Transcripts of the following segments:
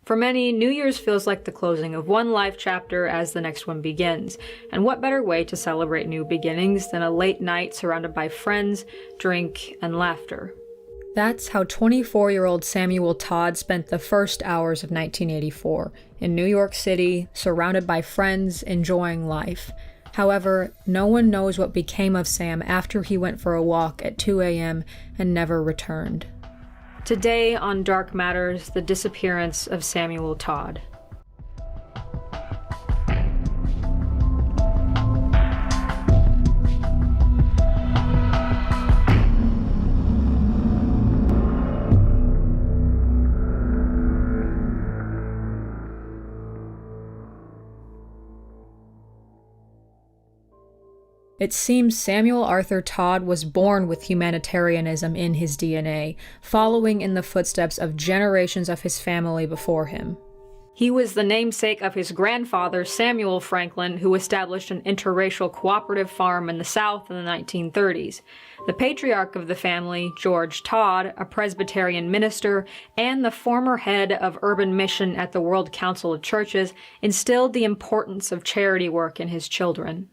For many, New Year's feels like the closing of one life chapter as the next one begins, and what better way to celebrate new beginnings than a late night surrounded by friends, drink, and laughter. That's how 24-year-old Samuel Todd spent the first hours of 1984, in New York City, surrounded by friends, enjoying life. However, no one knows what became of Sam after he went for a walk at 2 a.m. and never returned. Today on Dark Matters, the disappearance of Samuel Todd. It seems Samuel Arthur Todd was born with humanitarianism in his DNA, following in the footsteps of generations of his family before him. He was the namesake of his grandfather, Samuel Franklin, who established an interracial cooperative farm in the South in the 1930s. The patriarch of the family, George Todd, a Presbyterian minister, and the former head of urban mission at the World Council of Churches, instilled the importance of charity work in his children.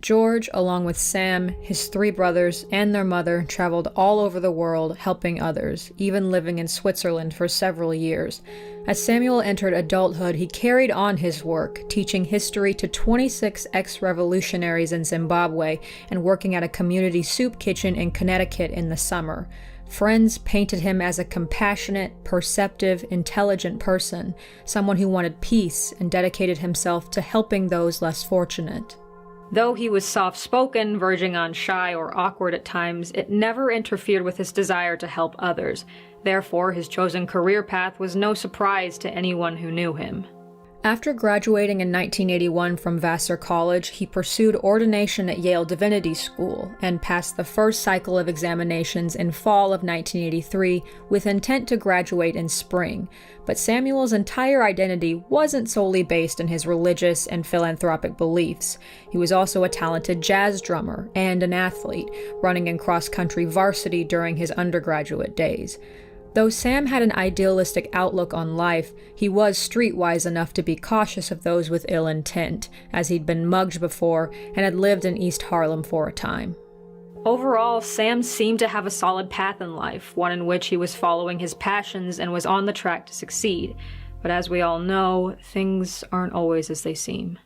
George, along with Sam, his 3 brothers, and their mother, traveled all over the world helping others, even living in Switzerland for several years. As Samuel entered adulthood, he carried on his work, teaching history to 26 ex-revolutionaries in Zimbabwe and working at a community soup kitchen in Connecticut in the summer. Friends painted him as a compassionate, perceptive, intelligent person, someone who wanted peace and dedicated himself to helping those less fortunate. Though he was soft-spoken, verging on shy or awkward at times, it never interfered with his desire to help others. Therefore, his chosen career path was no surprise to anyone who knew him. After graduating in 1981 from Vassar College, he pursued ordination at Yale Divinity School and passed the first cycle of examinations in fall of 1983 with intent to graduate in spring. But Samuel's entire identity wasn't solely based in his religious and philanthropic beliefs. He was also a talented jazz drummer and an athlete, running in cross-country varsity during his undergraduate days. Though Sam had an idealistic outlook on life, he was streetwise enough to be cautious of those with ill intent, as he'd been mugged before and had lived in East Harlem for a time. Overall, Sam seemed to have a solid path in life, one in which he was following his passions and was on the track to succeed. But as we all know, things aren't always as they seem.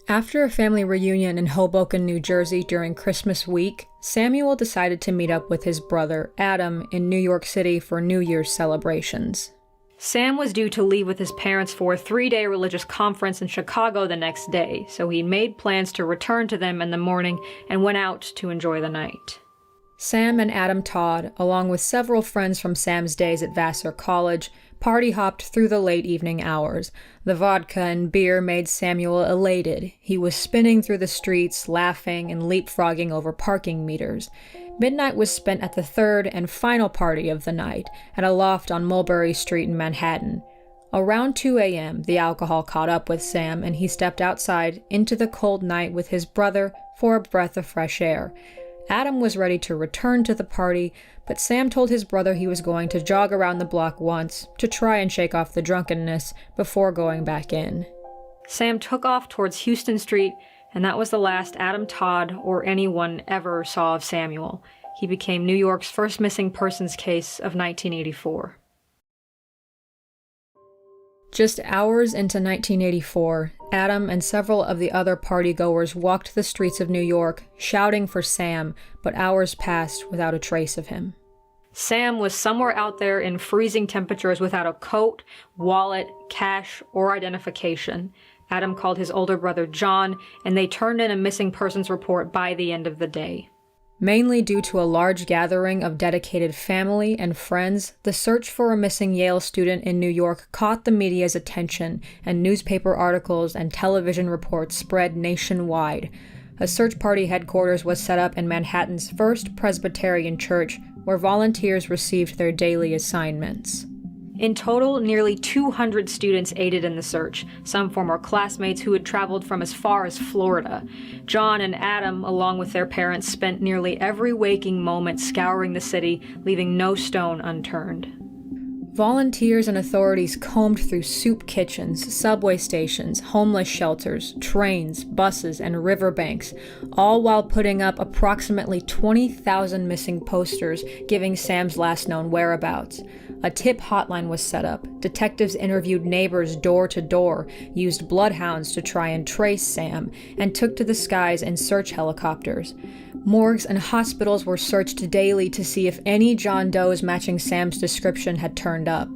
After a family reunion in Hoboken, New Jersey during Christmas week, Samuel decided to meet up with his brother, Adam, in New York City for New Year's celebrations. Sam was due to leave with his parents for a 3-day religious conference in Chicago the next day, so he made plans to return to them in the morning and went out to enjoy the night. Sam and Adam Todd, along with several friends from Sam's days at Vassar College, party-hopped through the late evening hours. The vodka and beer made Samuel elated. He was spinning through the streets, laughing and leapfrogging over parking meters. Midnight was spent at the third and final party of the night, at a loft on Mulberry Street in Manhattan. Around 2 a.m., the alcohol caught up with Sam, and he stepped outside into the cold night with his brother for a breath of fresh air. Adam was ready to return to the party, but Sam told his brother he was going to jog around the block once to try and shake off the drunkenness before going back in. Sam took off towards Houston Street, and that was the last Adam Todd or anyone ever saw of Samuel. He became New York's first missing persons case of 1984. Just hours into 1984, Adam and several of the other partygoers walked the streets of New York, shouting for Sam, but hours passed without a trace of him. Sam was somewhere out there in freezing temperatures without a coat, wallet, cash, or identification. Adam called his older brother John, and they turned in a missing persons report by the end of the day. Mainly due to a large gathering of dedicated family and friends, the search for a missing Yale student in New York caught the media's attention, and newspaper articles and television reports spread nationwide. A search party headquarters was set up in Manhattan's First Presbyterian Church, where volunteers received their daily assignments. In total, nearly 200 students aided in the search, some former classmates who had traveled from as far as Florida. John and Adam, along with their parents, spent nearly every waking moment scouring the city, leaving no stone unturned. Volunteers and authorities combed through soup kitchens, subway stations, homeless shelters, trains, buses, and riverbanks, all while putting up approximately 20,000 missing posters giving Sam's last known whereabouts. A tip hotline was set up. Detectives interviewed neighbors door to door, used bloodhounds to try and trace Sam, and took to the skies in search helicopters. Morgues and hospitals were searched daily to see if any John Does matching Sam's description had turned up.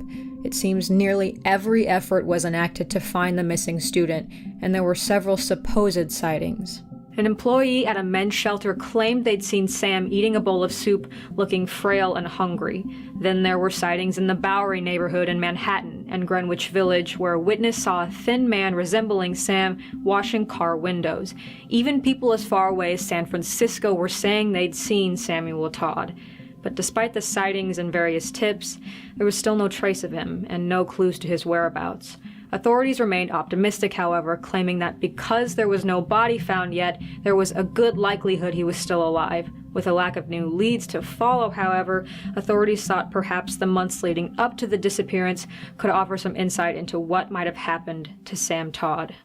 It seems nearly every effort was enacted to find the missing student, and there were several supposed sightings. An employee at a men's shelter claimed they'd seen Sam eating a bowl of soup, looking frail and hungry. Then there were sightings in the Bowery neighborhood in Manhattan and Greenwich Village, where a witness saw a thin man resembling Sam washing car windows. Even people as far away as San Francisco were saying they'd seen Samuel Todd. But despite the sightings and various tips, there was still no trace of him and no clues to his whereabouts. Authorities remained optimistic, however, claiming that because there was no body found yet, there was a good likelihood he was still alive. With a lack of new leads to follow, however, authorities thought perhaps the months leading up to the disappearance could offer some insight into what might have happened to Sam Todd.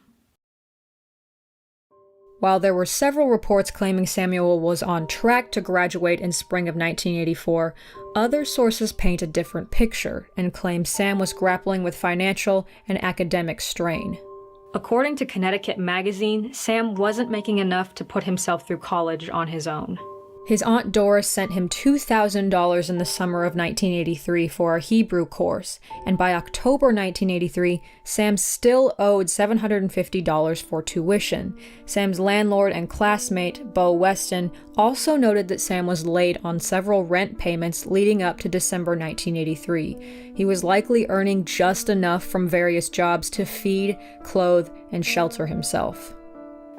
While there were several reports claiming Samuel was on track to graduate in spring of 1984, other sources paint a different picture and claim Sam was grappling with financial and academic strain. According to Connecticut Magazine, Sam wasn't making enough to put himself through college on his own. His Aunt Doris sent him $2,000 in the summer of 1983 for a Hebrew course, and by October 1983, Sam still owed $750 for tuition. Sam's landlord and classmate, Bo Weston, also noted that Sam was late on several rent payments leading up to December 1983. He was likely earning just enough from various jobs to feed, clothe, and shelter himself.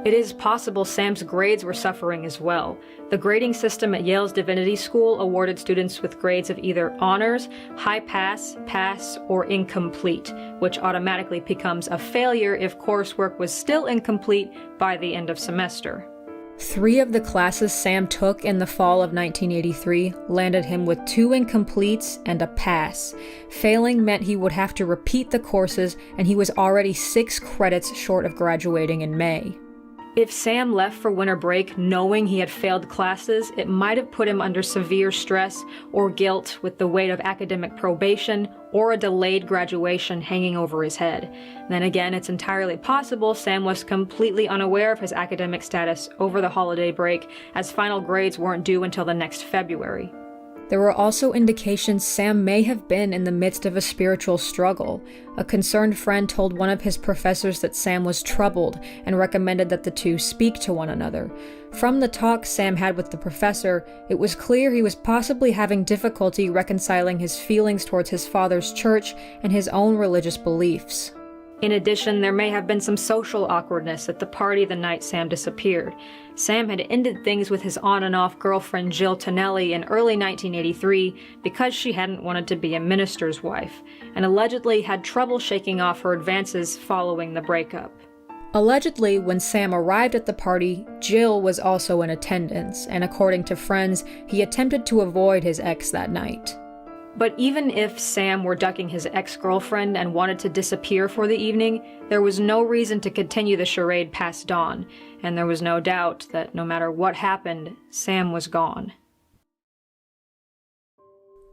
It is possible Sam's grades were suffering as well. The grading system at Yale's Divinity School awarded students with grades of either honors, high pass, pass, or incomplete, which automatically becomes a failure if coursework was still incomplete by the end of semester. 3 of the classes Sam took in the fall of 1983 landed him with 2 incompletes and a pass. Failing meant he would have to repeat the courses, and he was already 6 credits short of graduating in May. If Sam left for winter break knowing he had failed classes, it might have put him under severe stress or guilt with the weight of academic probation or a delayed graduation hanging over his head. Then again, it's entirely possible Sam was completely unaware of his academic status over the holiday break, as final grades weren't due until the next February. There were also indications Sam may have been in the midst of a spiritual struggle. A concerned friend told one of his professors that Sam was troubled and recommended that the two speak to one another. From the talk Sam had with the professor, it was clear he was possibly having difficulty reconciling his feelings towards his father's church and his own religious beliefs. In addition, there may have been some social awkwardness at the party the night Sam disappeared. Sam had ended things with his on-and-off girlfriend Jill Tonelli in early 1983 because she hadn't wanted to be a minister's wife, and allegedly had trouble shaking off her advances following the breakup. Allegedly, when Sam arrived at the party, Jill was also in attendance, and according to friends, he attempted to avoid his ex that night. But even if Sam were ducking his ex-girlfriend and wanted to disappear for the evening, there was no reason to continue the charade past dawn, and there was no doubt that no matter what happened, Sam was gone.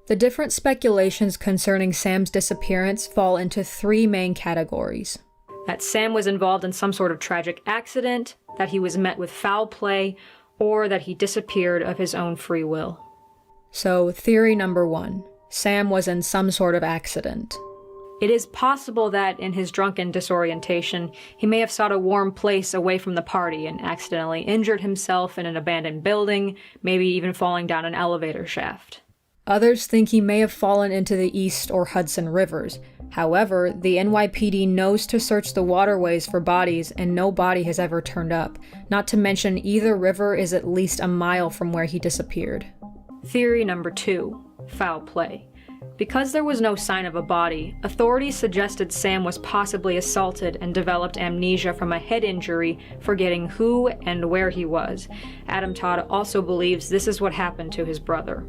The different speculations concerning Sam's disappearance fall into 3 main categories: that Sam was involved in some sort of tragic accident, that he was met with foul play, or that he disappeared of his own free will. So, theory number 1. Sam was in some sort of accident. It is possible that, in his drunken disorientation, he may have sought a warm place away from the party and accidentally injured himself in an abandoned building, maybe even falling down an elevator shaft. Others think he may have fallen into the East or Hudson rivers. However, the NYPD knows to search the waterways for bodies, and no body has ever turned up, not to mention either river is at least a mile from where he disappeared. Theory number 2. Foul play. Because there was no sign of a body, authorities suggested Sam was possibly assaulted and developed amnesia from a head injury, forgetting who and where he was. Adam Todd also believes this is what happened to his brother.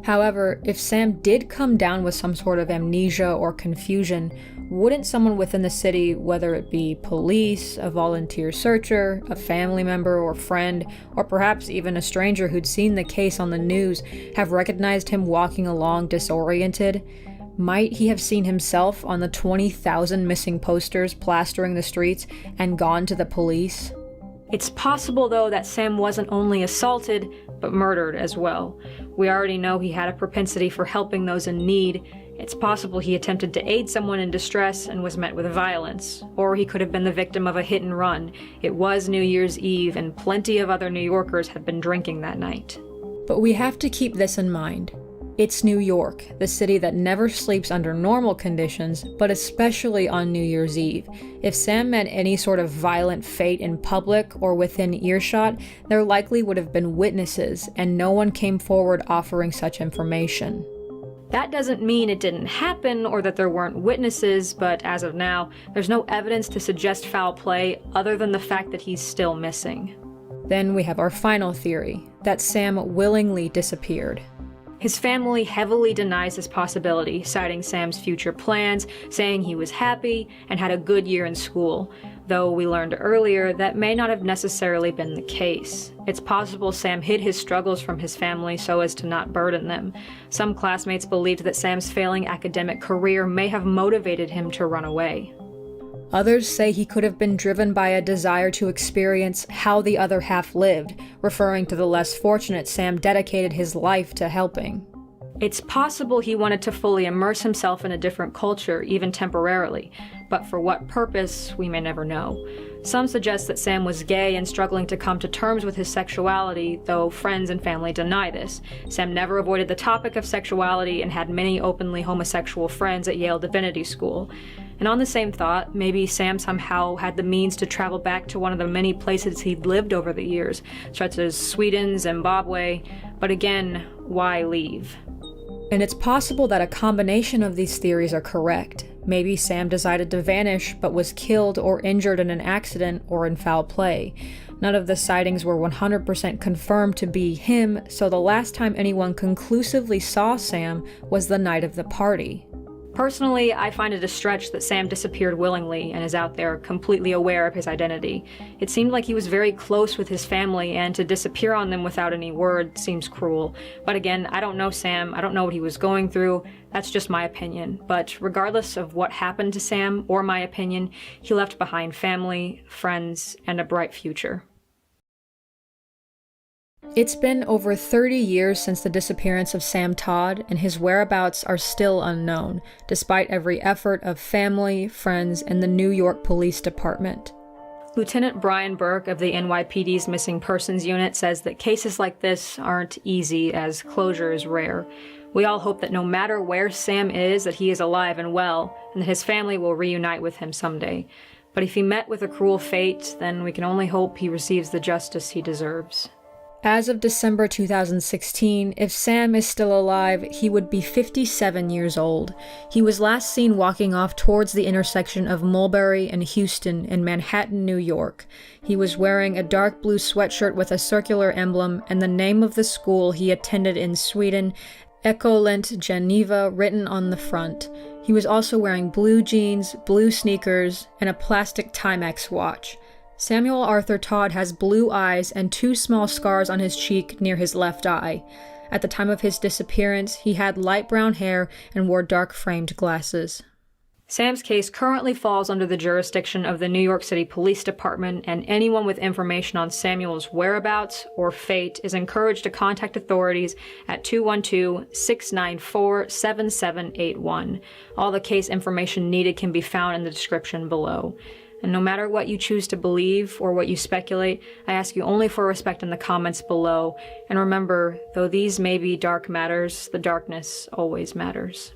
However, if Sam did come down with some sort of amnesia or confusion, wouldn't someone within the city, whether it be police, a volunteer searcher, a family member or friend, or perhaps even a stranger who'd seen the case on the news, have recognized him walking along disoriented? Might he have seen himself on the 20,000 missing posters plastering the streets and gone to the police? It's possible, though, that Sam wasn't only assaulted, but murdered as well. We already know he had a propensity for helping those in need. It's possible he attempted to aid someone in distress and was met with violence. Or he could have been the victim of a hit and run. It was New Year's Eve, and plenty of other New Yorkers had been drinking that night. But we have to keep this in mind. It's New York, the city that never sleeps under normal conditions, but especially on New Year's Eve. If Sam met any sort of violent fate in public or within earshot, there likely would have been witnesses, and no one came forward offering such information. That doesn't mean it didn't happen or that there weren't witnesses, but as of now, there's no evidence to suggest foul play other than the fact that he's still missing. Then we have our final theory, that Sam willingly disappeared. His family heavily denies this possibility, citing Sam's future plans, saying he was happy and had a good year in school, though we learned earlier that may not have necessarily been the case. It's possible Sam hid his struggles from his family so as to not burden them. Some classmates believed that Sam's failing academic career may have motivated him to run away. Others say he could have been driven by a desire to experience how the other half lived, referring to the less fortunate Sam dedicated his life to helping. It's possible he wanted to fully immerse himself in a different culture, even temporarily, but for what purpose, we may never know. Some suggest that Sam was gay and struggling to come to terms with his sexuality, though friends and family deny this. Sam never avoided the topic of sexuality and had many openly homosexual friends at Yale Divinity School. And on the same thought, maybe Sam somehow had the means to travel back to one of the many places he'd lived over the years, such as Sweden, Zimbabwe, but again, why leave? And it's possible that a combination of these theories are correct. Maybe Sam decided to vanish, but was killed or injured in an accident or in foul play. None of the sightings were 100% confirmed to be him, so the last time anyone conclusively saw Sam was the night of the party. Personally, I find it a stretch that Sam disappeared willingly and is out there completely aware of his identity. It seemed like he was very close with his family, and to disappear on them without any word seems cruel. But again, I don't know Sam, I don't know what he was going through, that's just my opinion. But regardless of what happened to Sam, or my opinion, he left behind family, friends, and a bright future. It's been over 30 years since the disappearance of Sam Todd, and his whereabouts are still unknown, despite every effort of family, friends, and the New York Police Department. Lieutenant Brian Burke of the NYPD's Missing Persons Unit says that cases like this aren't easy, as closure is rare. We all hope that no matter where Sam is, that he is alive and well, and that his family will reunite with him someday. But if he met with a cruel fate, then we can only hope he receives the justice he deserves. As of December 2016, if Sam is still alive, he would be 57 years old. He was last seen walking off towards the intersection of Mulberry and Houston in Manhattan, New York. He was wearing a dark blue sweatshirt with a circular emblem and the name of the school he attended in Sweden, Ecolent Geneva, written on the front. He was also wearing blue jeans, blue sneakers, and a plastic Timex watch. Samuel Arthur Todd has blue eyes and 2 small scars on his cheek near his left eye. At the time of his disappearance, he had light brown hair and wore dark-framed glasses. Sam's case currently falls under the jurisdiction of the New York City Police Department, and anyone with information on Samuel's whereabouts or fate is encouraged to contact authorities at 212-694-7781. All the case information needed can be found in the description below. And no matter what you choose to believe or what you speculate, I ask you only for respect in the comments below. And remember, though these may be dark matters, the darkness always matters.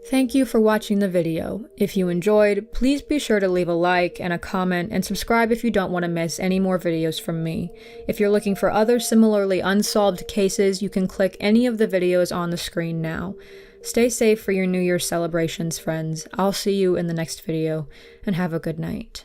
Thank you for watching the video. If you enjoyed, please be sure to leave a like and a comment and subscribe if you don't want to miss any more videos from me. If you're looking for other similarly unsolved cases, you can click any of the videos on the screen now. Stay safe for your New Year's celebrations, friends. I'll see you in the next video, and have a good night.